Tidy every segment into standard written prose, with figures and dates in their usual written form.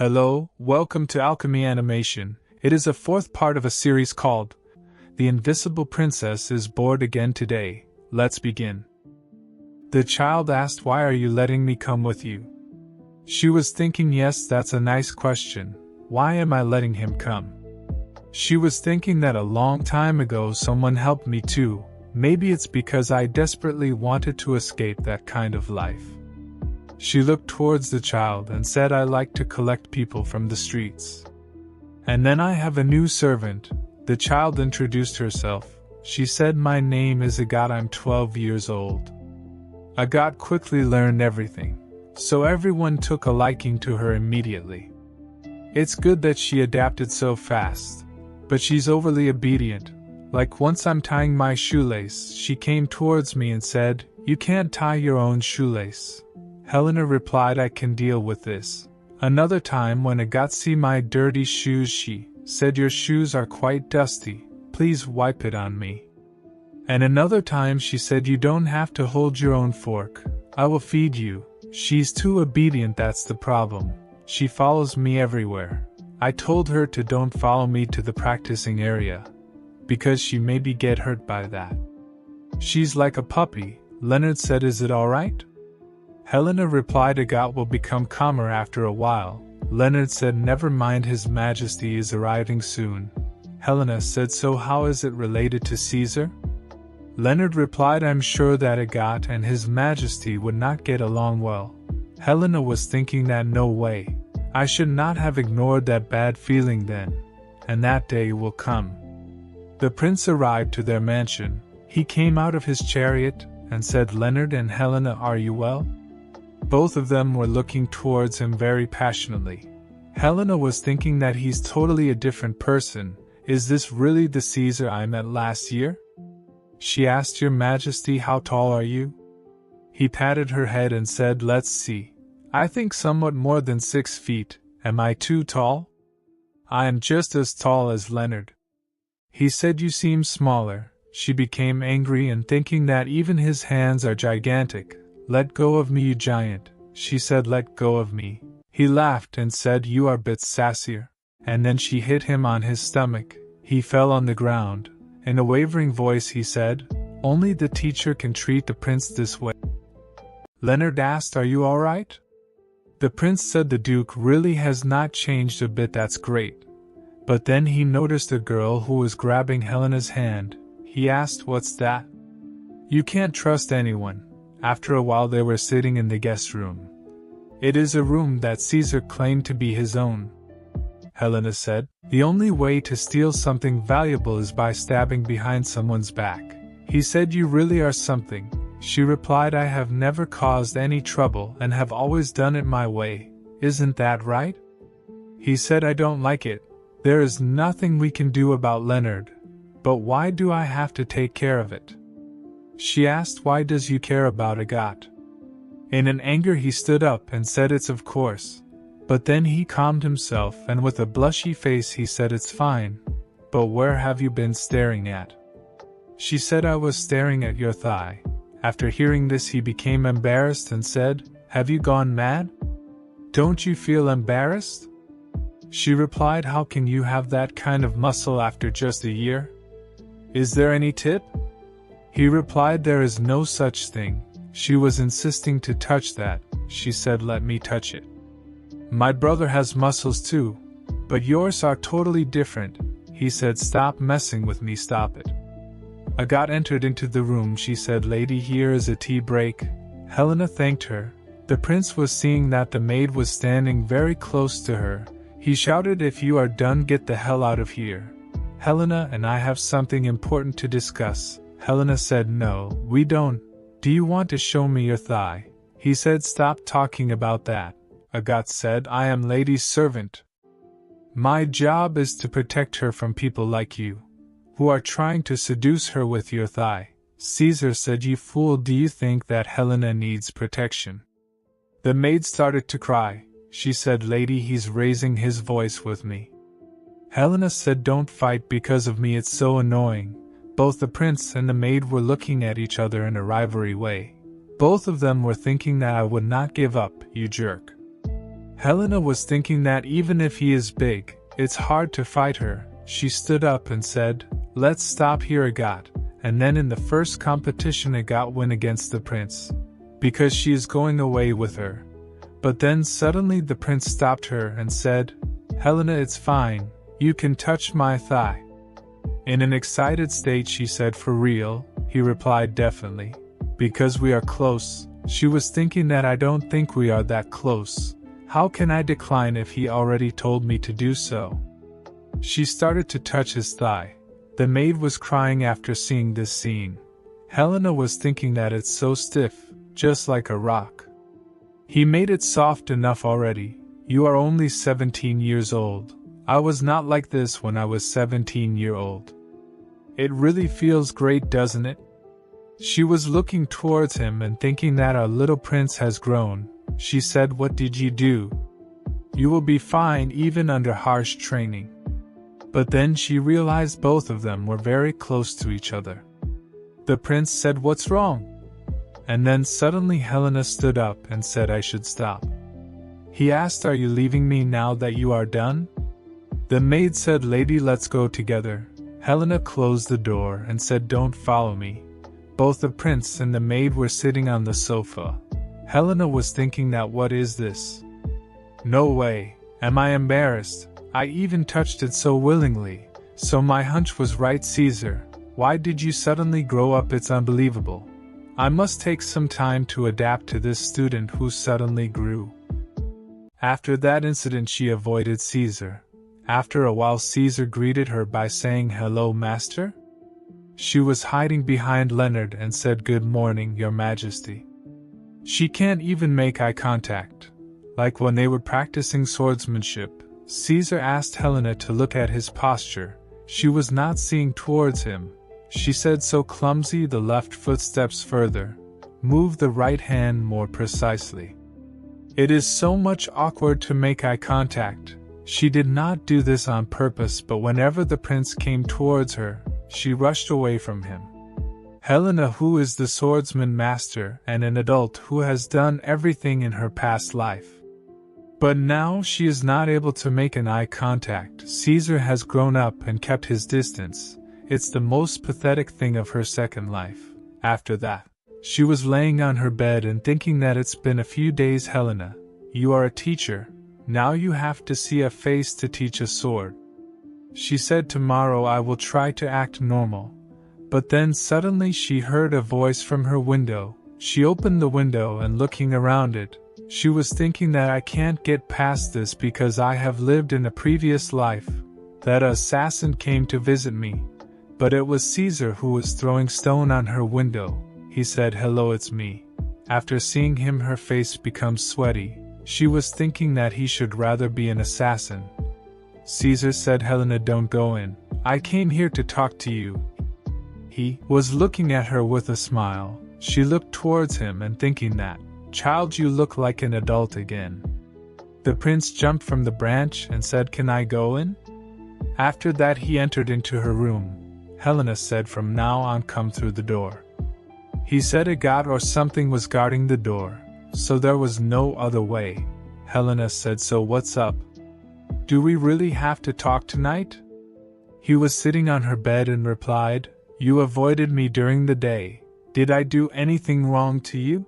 Hello, welcome to Alchemy Animation. It is a fourth part of a series called The Invisible Princess is Bored Again Today. Let's begin. The child asked, "Why are you letting me come with you?" She was thinking, yes, that's a nice question. Why am I letting him come? She was thinking that a long time ago someone helped me too. Maybe it's because I desperately wanted to escape that kind of life. She looked towards the child and said, "I like to collect people from the streets. And then I have a new servant." The child introduced herself. She said, "My name is Agat, I'm 12 years old." Agat quickly learned everything, so everyone took a liking to her immediately. It's good that she adapted so fast, but she's overly obedient. Like once I'm tying my shoelace, she came towards me and said, "You can't tie your own shoelace." Helena replied, "I can deal with this." Another time when Agat see my dirty shoes, she said, "Your shoes are quite dusty, please wipe it on me." And another time she said, "You don't have to hold your own fork, I will feed you." She's too obedient, that's the problem. She follows me everywhere. I told her to don't follow me to the practicing area, because she maybe get hurt by that. She's like a puppy. Leonard said, "Is it alright?" Helena replied, "Agat will become calmer after a while." Leonard said, "Never mind, His Majesty is arriving soon." Helena said, "So how is it related to Caesar?" Leonard replied, "I'm sure that Agat and His Majesty would not get along well." Helena was thinking that no way. I should not have ignored that bad feeling then, and that day will come. The prince arrived to their mansion. He came out of his chariot and said, "Leonard and Helena, are you well?" Both of them were looking towards him very passionately. Helena was thinking that he's totally a different person. Is this really the Caesar I met last year? She asked, "Your Majesty, how tall are you?" He patted her head and said, "Let's see. I think somewhat more than 6 feet. Am I too tall?" "I am just as tall as Leonard." He said, "You seem smaller." She became angry and thinking that even his hands are gigantic. "Let go of me, you giant." She said, "Let go of me." He laughed and said, "You are a bit sassier." And then she hit him on his stomach. He fell on the ground. In a wavering voice he said, "Only the teacher can treat the prince this way." Leonard asked, "Are you alright?" The prince said, "The Duke really has not changed a bit, that's great." But then he noticed a girl who was grabbing Helena's hand. He asked, "What's that?" "You can't trust anyone." After a while they were sitting in the guest room. "It is a room that Caesar claimed to be his own," Helena said. "The only way to steal something valuable is by stabbing behind someone's back." He said, "You really are something." She replied, "I have never caused any trouble and have always done it my way. Isn't that right?" He said, "I don't like it. There is nothing we can do about Leonard. But why do I have to take care of it?" She asked, "Why does you care about Agat?" In an anger he stood up and said, "It's of course." But then he calmed himself and with a blushy face he said, "It's fine. But where have you been staring at?" She said, "I was staring at your thigh." After hearing this he became embarrassed and said, "Have you gone mad? Don't you feel embarrassed?" She replied, "How can you have that kind of muscle after just a year? Is there any tip?" He replied, "There is no such thing." She was insisting to touch that. She said, "Let me touch it. My brother has muscles too, but yours are totally different." He said, "Stop messing with me, stop it." Agat entered into the room. She said, "Lady, here is a tea break." Helena thanked her. The prince was seeing that the maid was standing very close to her. He shouted, "If you are done, get the hell out of here. Helena and I have something important to discuss." Helena said, "No, we don't. Do you want to show me your thigh?" He said, "Stop talking about that." Agat said, "I am lady's servant. My job is to protect her from people like you, who are trying to seduce her with your thigh." Caesar said, "You fool, do you think that Helena needs protection?" The maid started to cry. She said, "Lady, he's raising his voice with me." Helena said, "Don't fight because of me, it's so annoying." Both the prince and the maid were looking at each other in a rivalry way. Both of them were thinking that I would not give up, you jerk. Helena was thinking that even if he is big, it's hard to fight her. She stood up and said, "Let's stop here, Agat." And then in the first competition Agat win against the prince, because she is going away with her. But then suddenly the prince stopped her and said, "Helena, it's fine, you can touch my thigh." In an excited state she said, "For real?" He replied, "Definitely. Because we are close." She was thinking that I don't think we are that close. How can I decline if he already told me to do so? She started to touch his thigh. The maid was crying after seeing this scene. Helena was thinking that it's so stiff, just like a rock. He made it soft enough already. You are only 17 years old. I was not like this when I was 17-year-old. It really feels great, doesn't it? She was looking towards him and thinking that our little prince has grown. She said, "What did you do? You will be fine even under harsh training." But then she realized both of them were very close to each other. The prince said, "What's wrong?" And then suddenly Helena stood up and said, "I should stop." He asked, "Are you leaving me now that you are done?" The maid said, "Lady, let's go together." Helena closed the door and said, "Don't follow me." Both the prince and the maid were sitting on the sofa. Helena was thinking that what is this? No way. Am I embarrassed? I even touched it so willingly. So my hunch was right, Caesar. Why did you suddenly grow up? It's unbelievable. I must take some time to adapt to this student who suddenly grew. After that incident she avoided Caesar. After a while Caesar greeted her by saying, "Hello, master?" She was hiding behind Leonard and said, "Good morning, your majesty." She can't even make eye contact. Like when they were practicing swordsmanship, Caesar asked Helena to look at his posture. She was not seeing towards him. She said, "So clumsy, the left foot steps further. Move the right hand more precisely." It is so much awkward to make eye contact. She did not do this on purpose, but whenever the prince came towards her, she rushed away from him. Helena, who is the swordsman master and an adult who has done everything in her past life. But now she is not able to make an eye contact. Caesar has grown up and kept his distance. It's the most pathetic thing of her second life. After that, she was laying on her bed and thinking that it's been a few days. "Helena, you are a teacher. Now you have to see a face to teach a sword." She said, "Tomorrow I will try to act normal." But then suddenly she heard a voice from her window. She opened the window and looking around it, she was thinking that I can't get past this because I have lived in a previous life. That assassin came to visit me. But it was Caesar who was throwing stone on her window. He said, "Hello, it's me." After seeing him her face become sweaty. She was thinking that he should rather be an assassin. Caesar said, "Helena, don't go in. I came here to talk to you." He was looking at her with a smile. She looked towards him and thinking that, "Child, you look like an adult again." The prince jumped from the branch and said, "Can I go in?" After that he entered into her room. Helena said, "From now on come through the door." He said a god or something was guarding the door, so there was no other way. Helena said, "So what's up? Do we really have to talk tonight?" He was sitting on her bed and replied, "You avoided me during the day. Did I do anything wrong to you?"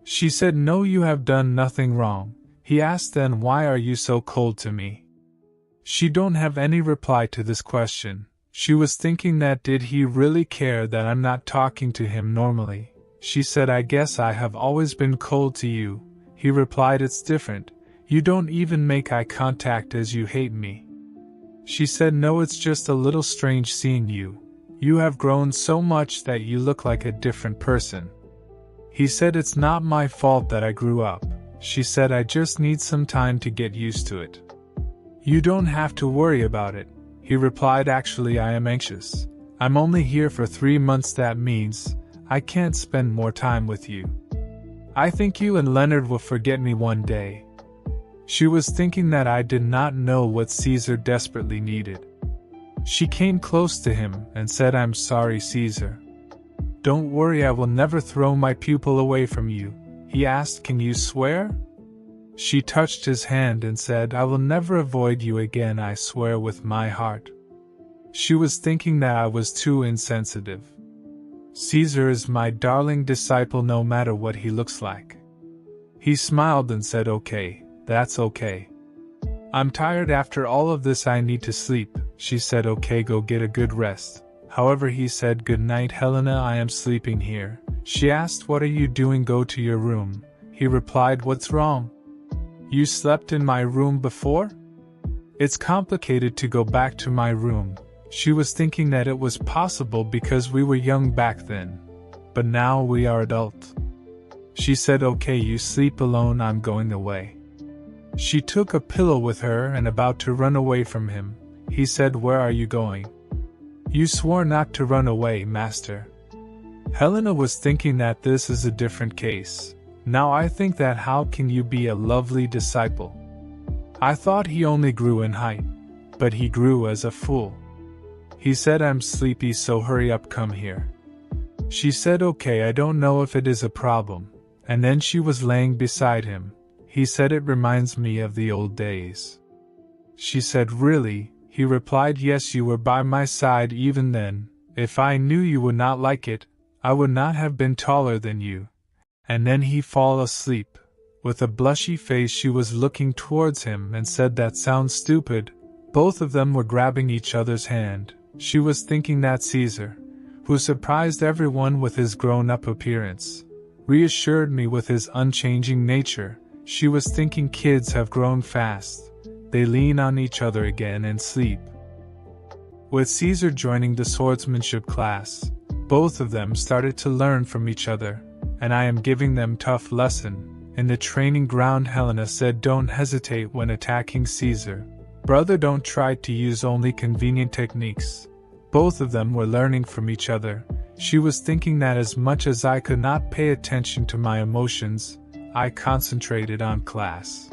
She said, "No, you have done nothing wrong." He asked, "Then why are you so cold to me?" She don't have any reply to this question. She was thinking that did he really care that I'm not talking to him normally? She said, "I guess I have always been cold to you." He replied, "It's different. You don't even make eye contact as you hate me." She said, "No, it's just a little strange seeing you. You have grown so much that you look like a different person." He said, "It's not my fault that I grew up." She said, "I just need some time to get used to it." "You don't have to worry about it." He replied, "Actually, I am anxious. I'm only here for 3 months. That means I can't spend more time with you. I think you and Leonard will forget me one day." She was thinking that I did not know what Caesar desperately needed. She came close to him and said, "I'm sorry, Caesar. Don't worry, I will never throw my pupil away from you." He asked, "Can you swear?" She touched his hand and said, "I will never avoid you again, I swear with my heart." She was thinking that I was too insensitive. "Caesar is my darling disciple no matter what he looks like." He smiled and said, "Okay, that's okay. I'm tired after all of this, I need to sleep." She said, "Okay, go get a good rest." However, he said, "Good night, Helena, I am sleeping here." She asked, "What are you doing? Go to your room." He replied, "What's wrong? You slept in my room before? It's complicated to go back to my room." She was thinking that it was possible because we were young back then. But now we are adult. She said, "Okay, you sleep alone, I'm going away." She took a pillow with her and about to run away from him. He said, "Where are you going? You swore not to run away, master." Helena was thinking that this is a different case. Now I think that how can you be a lovely disciple? I thought he only grew in height, but he grew as a fool. He said, "I'm sleepy, so hurry up, come here." She said, "Okay, I don't know if it is a problem," and then she was laying beside him. He said, "It reminds me of the old days." She said, "Really?" He replied, "Yes, you were by my side even then. If I knew you would not like it, I would not have been taller than you." And then he fell asleep. With a blushy face she was looking towards him and said, "That sounds stupid." Both of them were grabbing each other's hand. She was thinking that Caesar, who surprised everyone with his grown-up appearance, reassured me with his unchanging nature. She was thinking kids have grown fast. They lean on each other again and sleep. With Caesar joining the swordsmanship class, both of them started to learn from each other, and I am giving them tough lesson. In the training ground, Helena said, "Don't hesitate when attacking Caesar. Brother, don't try to use only convenient techniques." Both of them were learning from each other. She was thinking that as much as I could not pay attention to my emotions, I concentrated on class.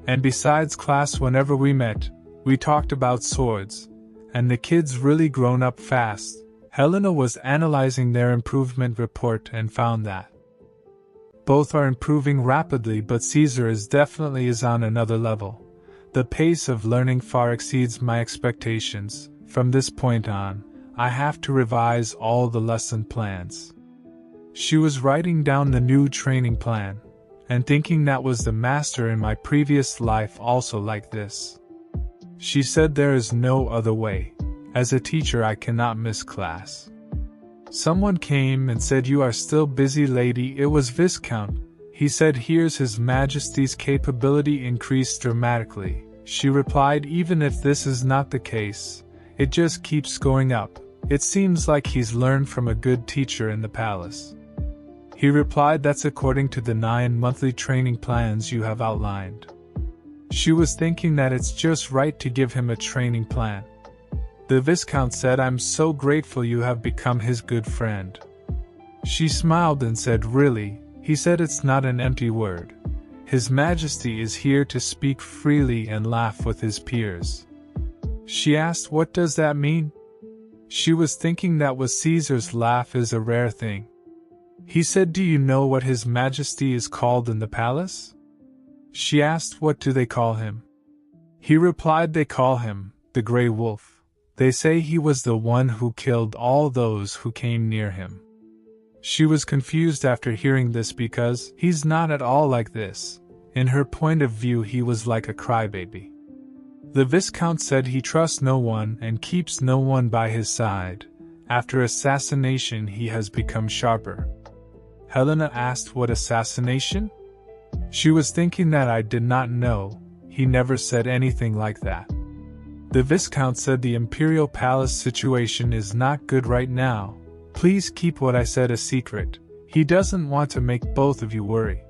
And besides class, whenever we met, we talked about swords, and the kids really grown up fast. Helena was analyzing their improvement report and found that both are improving rapidly, but Caesar definitely is on another level. The pace of learning far exceeds my expectations. From this point on, I have to revise all the lesson plans. She was writing down the new training plan, and thinking that was the master in my previous life also like this. She said, "There is no other way. As a teacher I cannot miss class." Someone came and said, "You are still busy, lady." It was Viscount. He said, "Here's His Majesty's capability increased dramatically." She replied, "Even if this is not the case, it just keeps going up. It seems like he's learned from a good teacher in the palace." He replied, "That's according to the 9 monthly training plans you have outlined." She was thinking that it's just right to give him a training plan. The Viscount said, "I'm so grateful you have become his good friend." She smiled and said, "Really?" He said, "It's not an empty word. His Majesty is here to speak freely and laugh with his peers." She asked, "What does that mean?" She was thinking that with Caesar's laugh is a rare thing. He said, "Do you know what His Majesty is called in the palace?" She asked, "What do they call him?" He replied, "They call him the Grey Wolf. They say he was the one who killed all those who came near him." She was confused after hearing this because he's not at all like this. In her point of view, he was like a crybaby. The Viscount said he trusts no one and keeps no one by his side. After assassination he has become sharper. Helena asked, "What assassination?" She was thinking that I did not know. He never said anything like that. The Viscount said, "The Imperial Palace situation is not good right now. Please keep what I said a secret. He doesn't want to make both of you worry."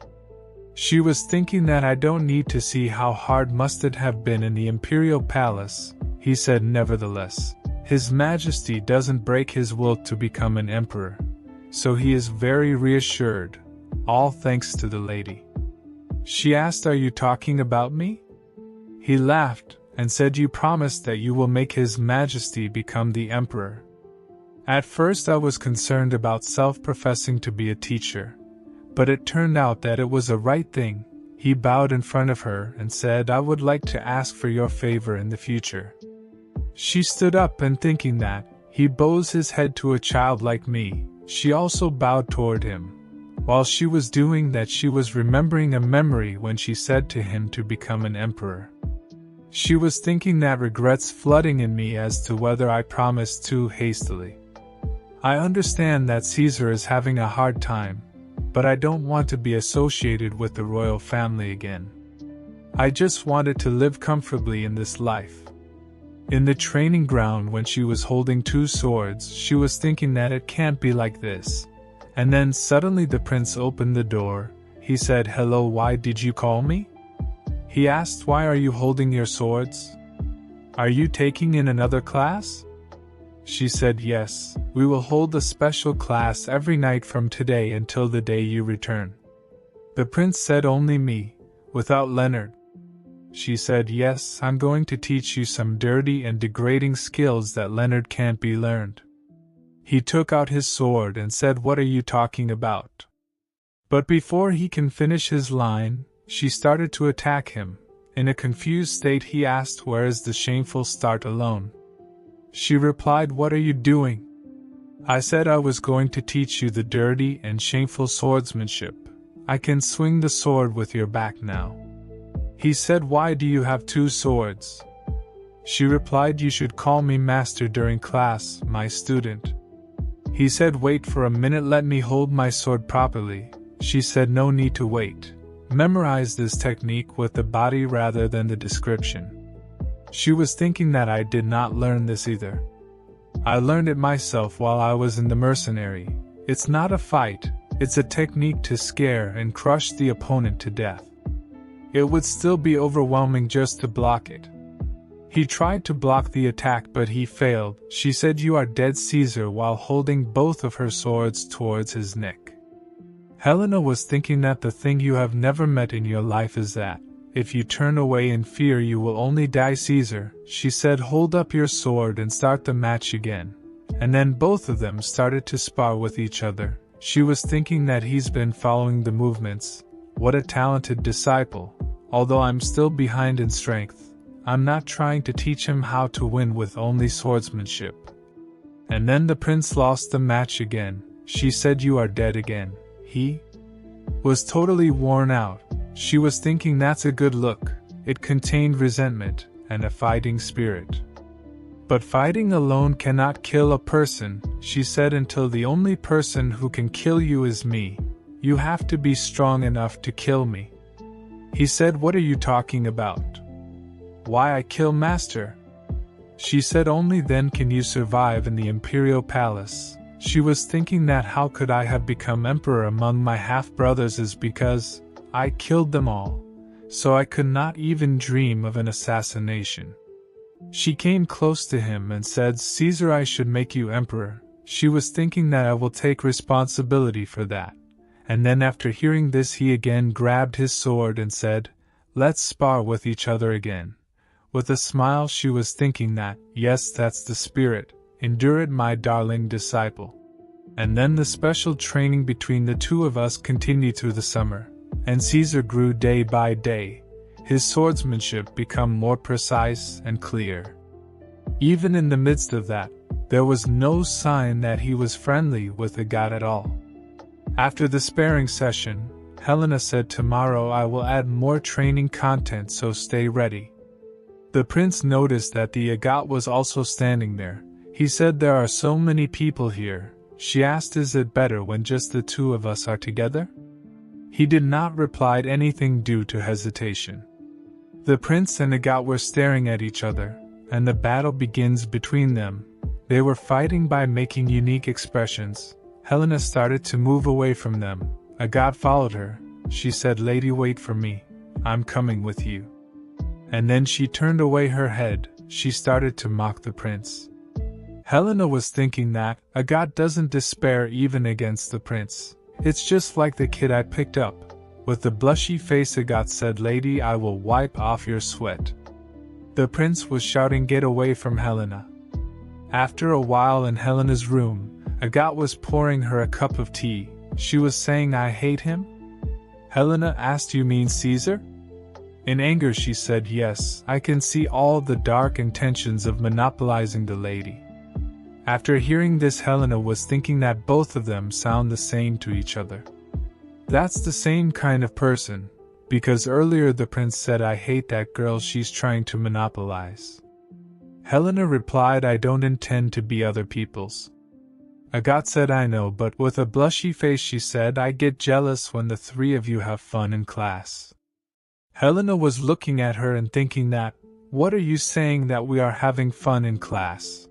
She was thinking that I don't need to see how hard must it have been in the Imperial Palace. He said, "Nevertheless, His Majesty doesn't break his will to become an emperor, so he is very reassured, all thanks to the lady." She asked, "Are you talking about me?" He laughed and said, "You promised that you will make His Majesty become the emperor." At first I was concerned about self-professing to be a teacher, but it turned out that it was a right thing. He bowed in front of her and said, "I would like to ask for your favor in the future." She stood up and thinking that he bows his head to a child like me, she also bowed toward him. While she was doing that, she was remembering a memory when she said to him to become an emperor. She was thinking that regrets flooding in me as to whether I promised too hastily. I understand that Caesar is having a hard time, but I don't want to be associated with the royal family again. I just wanted to live comfortably in this life. In the training ground, when she was holding two swords, she was thinking that it can't be like this. And then suddenly the prince opened the door. He said, "Hello, why did you call me?" He asked, "Why are you holding your swords? Are you taking in another class?" She said, "Yes, we will hold a special class every night from today until the day you return." The prince said, "Only me, without Leonard?" She said, "Yes, I'm going to teach you some dirty and degrading skills that Leonard can't be learned." He took out his sword and said, "What are you talking about?" But before he can finish his line, she started to attack him. In a confused state, he asked, "Where is the shameful start alone?" She replied, "What are you doing?" I said I was going to teach you the dirty and shameful swordsmanship. I can swing the sword with your back now. He said, "Why do you have two swords?" She replied, "You should call me master during class, my student." He said, "Wait for a minute, let me hold my sword properly." She said, "No need to wait. Memorize this technique with the body rather than the description." She was thinking that I did not learn this either. I learned it myself while I was in the mercenary. It's not a fight, it's a technique to scare and crush the opponent to death. It would still be overwhelming just to block it. He tried to block the attack, but he failed. She said, "You are dead, Caesar," while holding both of her swords towards his neck. Helena was thinking that the thing you have never met in your life is that, if you turn away in fear, you will only die, Caesar. She said, "Hold up your sword and start the match again." And then both of them started to spar with each other. She was thinking that he's been following the movements. What a talented disciple. Although I'm still behind in strength, I'm not trying to teach him how to win with only swordsmanship. And then the prince lost the match again. She said, "You are dead again." He was totally worn out. She was thinking that's a good look. It contained resentment and a fighting spirit. But fighting alone cannot kill a person, she said, until the only person who can kill you is me. You have to be strong enough to kill me. He said, "What are you talking about? Why I kill master?" She said, "Only then can you survive in the imperial palace." She was thinking that how could I have become emperor among my half-brothers is because I killed them all, so I could not even dream of an assassination. She came close to him and said, "Caesar, I should make you emperor." She was thinking that I will take responsibility for that. And then after hearing this, he again grabbed his sword and said, "Let's spar with each other again." With a smile, she was thinking that, yes, that's the spirit. Endure it, my darling disciple. And then the special training between the two of us continued through the summer, and Caesar grew day by day. His swordsmanship became more precise and clear. Even in the midst of that, there was no sign that he was friendly with the god at all. After the sparring session, Helena said, "Tomorrow I will add more training content, so stay ready." The prince noticed that the Agat was also standing there. He said, "There are so many people here." She asked, "Is it better when just the two of us are together?" He did not reply anything due to hesitation. The prince and Agat were staring at each other, and the battle begins between them. They were fighting by making unique expressions. Helena started to move away from them. Agat followed her. She said, "Lady, wait for me. I'm coming with you." And then she turned away her head. She started to mock the prince. Helena was thinking that Agat doesn't despair even against the prince. It's just like the kid I picked up. With the blushy face, Agat said, "Lady, I will wipe off your sweat." The prince was shouting, "Get away from Helena." After a while in Helena's room, Agat was pouring her a cup of tea. She was saying, "I hate him." Helena asked. You mean Caesar? In anger she said, yes, I can see all the dark intentions of monopolizing the lady. After hearing this, Helena was thinking that both of them sound the same to each other. That's the same kind of person, because earlier the prince said I hate that girl she's trying to monopolize. Helena replied, I don't intend to be other people's. Agathe said, I know, but with a blushy face she said, I get jealous when the three of you have fun in class. Helena was looking at her and thinking that, what are you saying that we are having fun in class?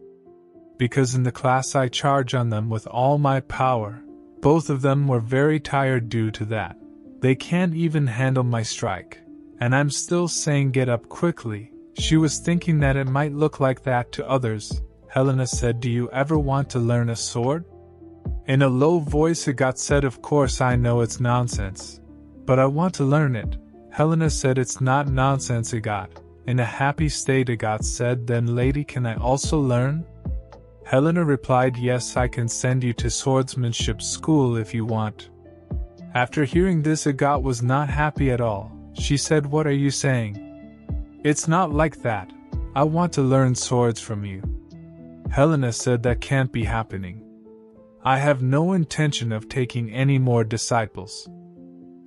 Because in the class I charge on them with all my power. Both of them were very tired due to that. They can't even handle my strike. And I'm still saying get up quickly. She was thinking that it might look like that to others. Helena said, do you ever want to learn a sword? In a low voice Agathe said, of course I know it's nonsense. But I want to learn it. Helena said, it's not nonsense, Agathe. In a happy state Agathe said, then lady, can I also learn? Helena replied, yes, I can send you to swordsmanship school if you want. After hearing this, Agathe was not happy at all. She said, what are you saying? It's not like that. I want to learn swords from you. Helena said, that can't be happening. I have no intention of taking any more disciples.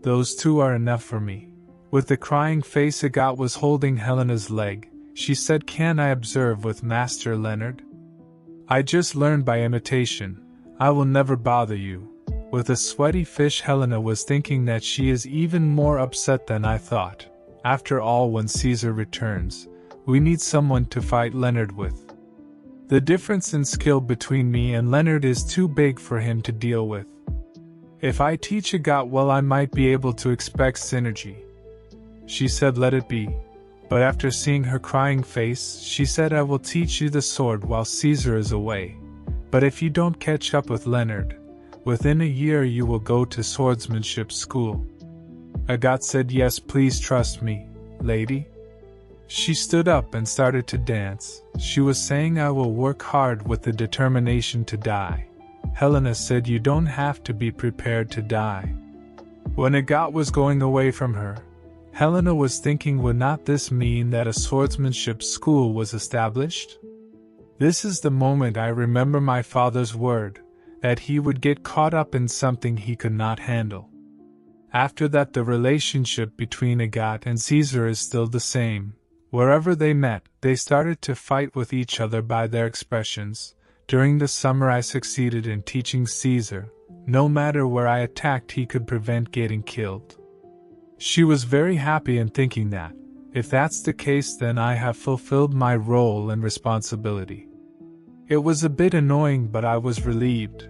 Those two are enough for me. With a crying face, Agathe was holding Helena's leg. She said, can I observe with Master Leonard? I just learned by imitation. I will never bother you. With a sweaty fish, Helena was thinking that she is even more upset than I thought. After all, when Caesar returns, we need someone to fight Leonard with. The difference in skill between me and Leonard is too big for him to deal with. If I teach Agathe well, I might be able to expect synergy. She said, let it be. But after seeing her crying face, she said, I will teach you the sword while Caesar is away. But if you don't catch up with Leonard, within a year you will go to swordsmanship school. Agathe said, yes, please trust me, lady. She stood up and started to dance. She was saying, I will work hard with the determination to die. Helena said, you don't have to be prepared to die. When Agathe was going away from her, Helena was thinking, would not this mean that a swordsmanship school was established? This is the moment I remember my father's word, that he would get caught up in something he could not handle. After that, the relationship between Agathe and Caesar is still the same. Wherever they met, they started to fight with each other by their expressions. During the summer I succeeded in teaching Caesar, no matter where I attacked he could prevent getting killed. She was very happy in thinking that, if that's the case, then I have fulfilled my role and responsibility. It was a bit annoying, but I was relieved.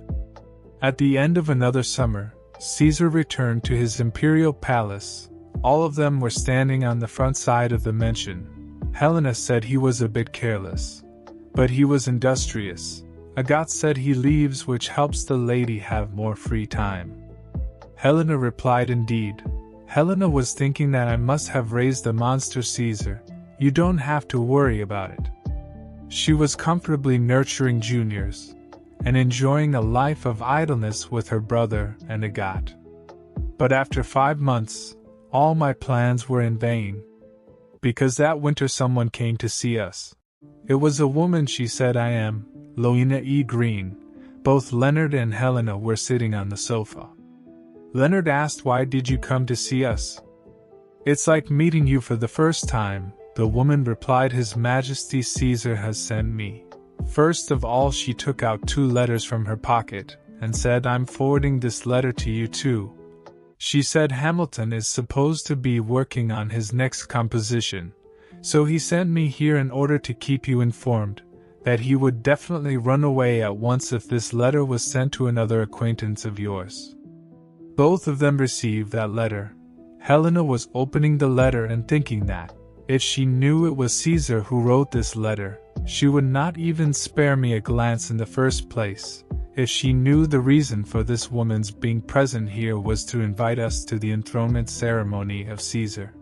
At the end of another summer, Caesar returned to his imperial palace. All of them were standing on the front side of the mansion. Helena said he was a bit careless, but he was industrious. Agathe said he leaves, which helps the lady have more free time. Helena replied, indeed. Helena was thinking that I must have raised the monster Caesar. You don't have to worry about it. She was comfortably nurturing juniors and enjoying a life of idleness with her brother and Agathe. But after 5 months, all my plans were in vain. Because that winter someone came to see us. It was a woman. She said, I am Loina E. Green. Both Leonard and Helena were sitting on the sofa. Leonard asked, why did you come to see us? It's like meeting you for the first time, the woman replied. His Majesty Caesar has sent me. First of all, she took out 2 letters from her pocket and said, I'm forwarding this letter to you too. She said Hamilton is supposed to be working on his next composition, so he sent me here in order to keep you informed that he would definitely run away at once if this letter was sent to another acquaintance of yours. Both of them received that letter. Helena was opening the letter and thinking that, if she knew it was Caesar who wrote this letter, she would not even spare me a glance in the first place. If she knew the reason for this woman's being present here was to invite us to the enthronement ceremony of Caesar,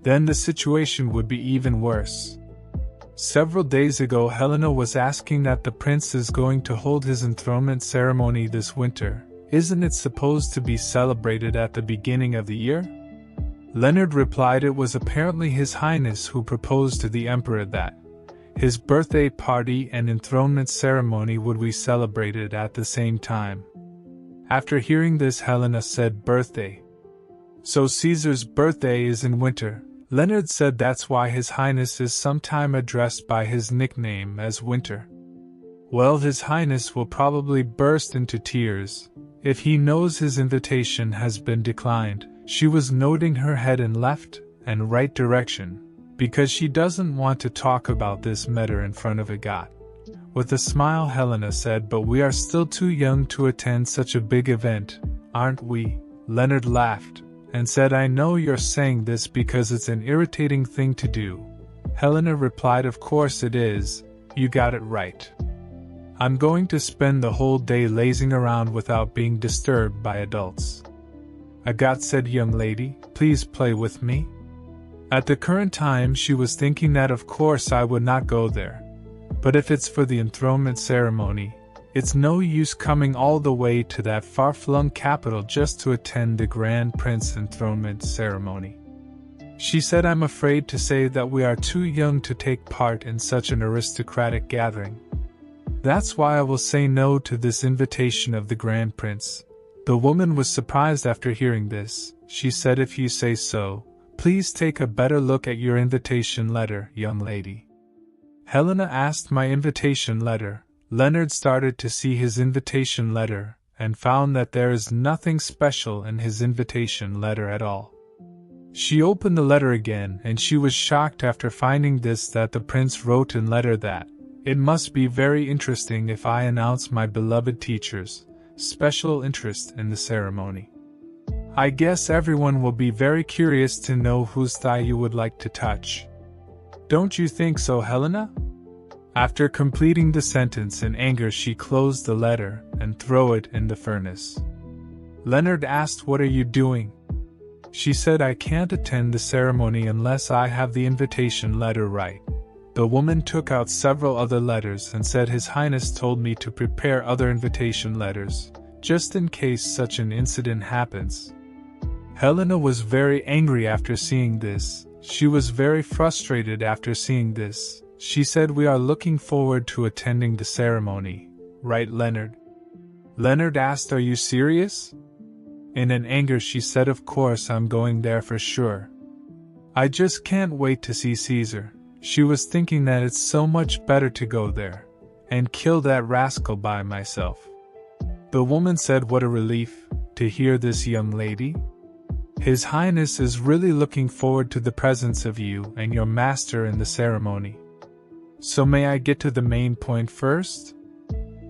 then the situation would be even worse. Several days ago, Helena was asking that the prince is going to hold his enthronement ceremony this winter. Isn't it supposed to be celebrated at the beginning of the year? Leonard replied it was apparently His Highness who proposed to the Emperor that his birthday party and enthronement ceremony would be celebrated at the same time. After hearing this, Helena said, "Birthday? So Caesar's birthday is in winter." Leonard said that's why His Highness is sometime addressed by his nickname as Winter. Well, His Highness will probably burst into tears if he knows his invitation has been declined. She was nodding her head in left and right direction, because she doesn't want to talk about this matter in front of a god. With a smile, Helena said, "But we are still too young to attend such a big event, aren't we?" Leonard laughed and said, "I know you're saying this because it's an irritating thing to do." Helena replied, "Of course it is, you got it right. I'm going to spend the whole day lazing around without being disturbed by adults." A god said, "Young lady, please play with me." At the current time she was thinking that of course I would not go there. But if it's for the enthronement ceremony, it's no use coming all the way to that far-flung capital just to attend the Grand Prince enthronement ceremony. She said, "I'm afraid to say that we are too young to take part in such an aristocratic gathering. That's why I will say no to this invitation of the Grand Prince." The woman was surprised after hearing this. She said, "If you say so, please take a better look at your invitation letter, young lady." Helena asked, "My invitation letter?" Leonard started to see his invitation letter, and found that there is nothing special in his invitation letter at all. She opened the letter again, and she was shocked after finding this that the prince wrote in letter that, "It must be very interesting if I announce my beloved teacher's special interest in the ceremony. I guess everyone will be very curious to know whose thigh you would like to touch. Don't you think so, Helena?" After completing the sentence in anger, she closed the letter and threw it in the furnace. Leonard asked, "What are you doing?" She said, "I can't attend the ceremony unless I have the invitation letter right." The woman took out several other letters and said, "His Highness told me to prepare other invitation letters, just in case such an incident happens." Helena was very angry after seeing this. She was very frustrated after seeing this. She said, "We are looking forward to attending the ceremony, right, Leonard?" Leonard asked, "Are you serious?" In an anger she said, "Of course I'm going there for sure. I just can't wait to see Caesar." She was thinking that it's so much better to go there and kill that rascal by myself. The woman said, "What a relief to hear this, young lady. His Highness is really looking forward to the presence of you and your master in the ceremony. So may I get to the main point first?"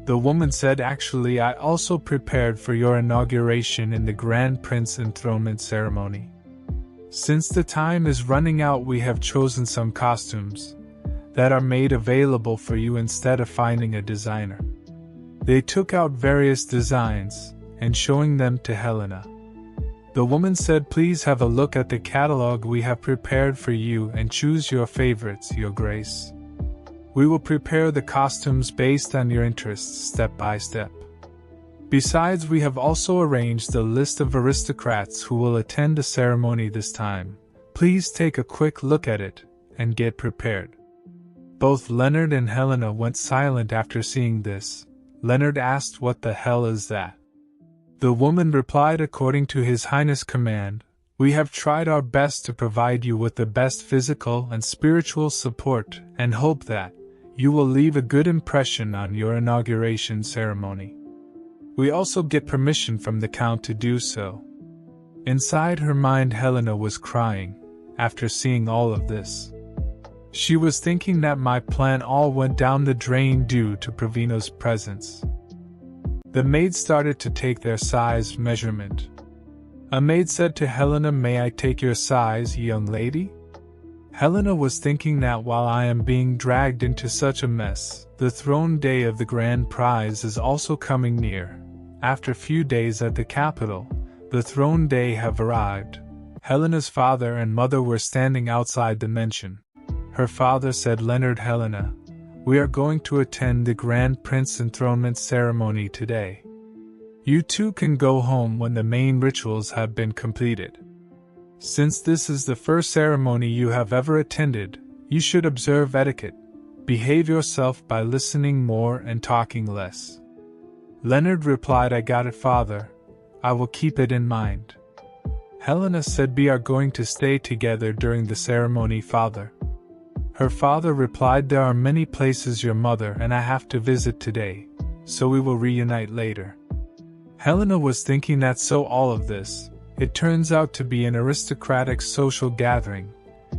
The woman said, "Actually, I also prepared for your inauguration in the Grand Prince enthronement ceremony. Since the time is running out, we have chosen some costumes that are made available for you instead of finding a designer." They took out various designs and showing them to Helena. The woman said, "Please have a look at the catalog we have prepared for you and choose your favorites, Your Grace. We will prepare the costumes based on your interests step by step. Besides, we have also arranged a list of aristocrats who will attend the ceremony this time. Please take a quick look at it and get prepared." Both Leonard and Helena went silent after seeing this. Leonard asked, "What the hell is that?" The woman replied, "According to His Highness' command, we have tried our best to provide you with the best physical and spiritual support and hope that you will leave a good impression on your inauguration ceremony. We also get permission from the Count to do so." Inside her mind, Helena was crying after seeing all of this. She was thinking that my plan all went down the drain due to Provino's presence. The maids started to take their size measurement. A maid said to Helena, "May I take your size, young lady?" Helena was thinking that while I am being dragged into such a mess, the throne day of the grand prize is also coming near. After a few days at the capital, the throne day have arrived. Helena's father and mother were standing outside the mansion. Her father said, "Leonard, Helena, we are going to attend the Grand Prince enthronement ceremony today. You two can go home when the main rituals have been completed. Since this is the first ceremony you have ever attended, you should observe etiquette. Behave yourself by listening more and talking less." Leonard replied, "I got it, father. I will keep it in mind." Helena said, "We are going to stay together during the ceremony, father." Her father replied, "There are many places your mother and I have to visit today, so we will reunite later." Helena was thinking that so all of this, it turns out to be an aristocratic social gathering.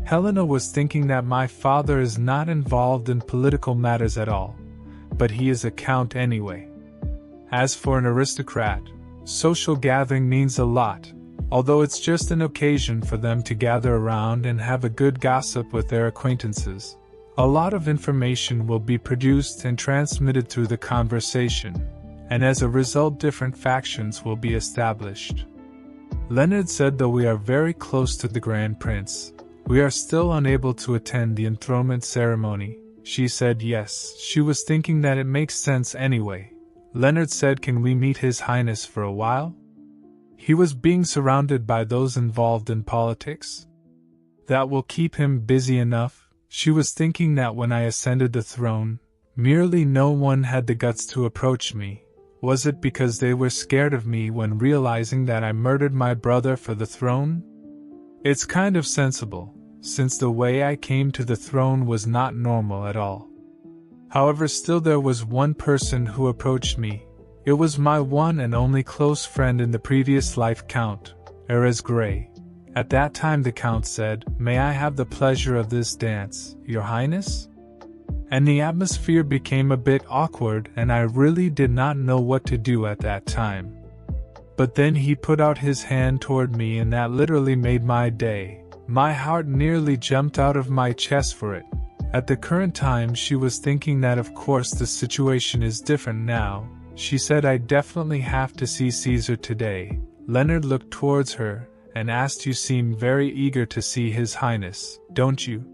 Helena was thinking that my father is not involved in political matters at all, but he is a count anyway. As for an aristocrat, social gathering means a lot, although it's just an occasion for them to gather around and have a good gossip with their acquaintances. A lot of information will be produced and transmitted through the conversation, and as a result different factions will be established. Leonard said, "Though we are very close to the Grand Prince, we are still unable to attend the enthronement ceremony." She said yes, she was thinking that it makes sense anyway. Leonard said, "Can we meet His Highness for a while?" He was being surrounded by those involved in politics. That will keep him busy enough. She was thinking that when I ascended the throne, merely no one had the guts to approach me. Was it because they were scared of me when realizing that I murdered my brother for the throne? It's kind of sensible, since the way I came to the throne was not normal at all. However, still there was one person who approached me. It was my one and only close friend in the previous life, Count Erez Grey. At that time the Count said, "May I have the pleasure of this dance, Your Highness?" And the atmosphere became a bit awkward and I really did not know what to do at that time. But then he put out his hand toward me and that literally made my day. My heart nearly jumped out of my chest for it. At the current time she was thinking that of course the situation is different now. She said, "I definitely have to see Caesar today." Leonard looked towards her and asked, "You seem very eager to see His Highness, don't you?"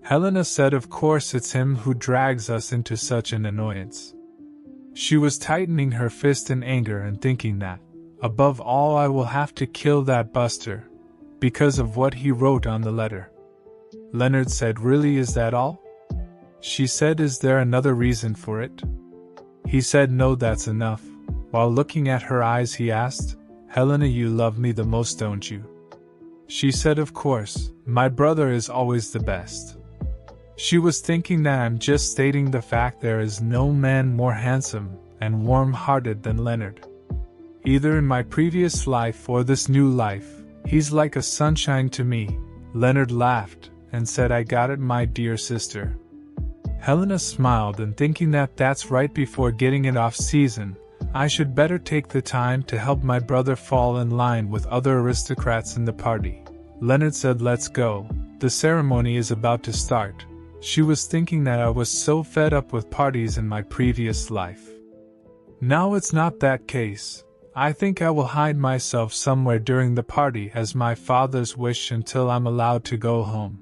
Helena said, "Of course, it's him who drags us into such an annoyance." She was tightening her fist in anger and thinking that, above all, I will have to kill that buster, because of what he wrote on the letter. Leonard said, "Really, is that all?" She said, "Is there another reason for it?" He said, "No, that's enough." While looking at her eyes he asked, "Helena, you love me the most, don't you?" She said, "Of course, my brother is always the best." She was thinking that I'm just stating the fact there is no man more handsome and warm-hearted than Leonard. Either in my previous life or this new life, he's like a sunshine to me. Leonard laughed and said, "I got it, my dear sister." Helena smiled and thinking that that's right before getting it off season, I should better take the time to help my brother fall in line with other aristocrats in the party. Leonard said, "Let's go. The ceremony is about to start." She was thinking that I was so fed up with parties in my previous life. Now it's not that case. I think I will hide myself somewhere during the party as my father's wish until I'm allowed to go home.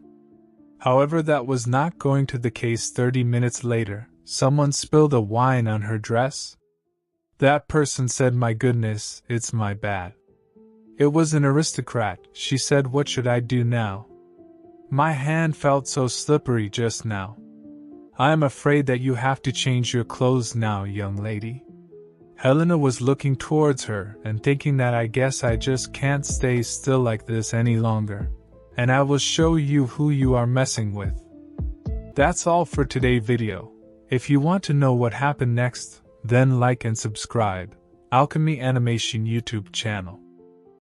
However, that was not going to the case. 30 minutes later, someone spilled a wine on her dress. That person said, "My goodness, it's my bad." It was an aristocrat. She said, "What should I do now? My hand felt so slippery just now." "I am afraid that you have to change your clothes now, young lady." Helena was looking towards her and thinking that I guess I just can't stay still like this any longer. And I will show you who you are messing with. That's all for today's video. If you want to know what happened next, then like and subscribe. Alchemy Animation YouTube channel.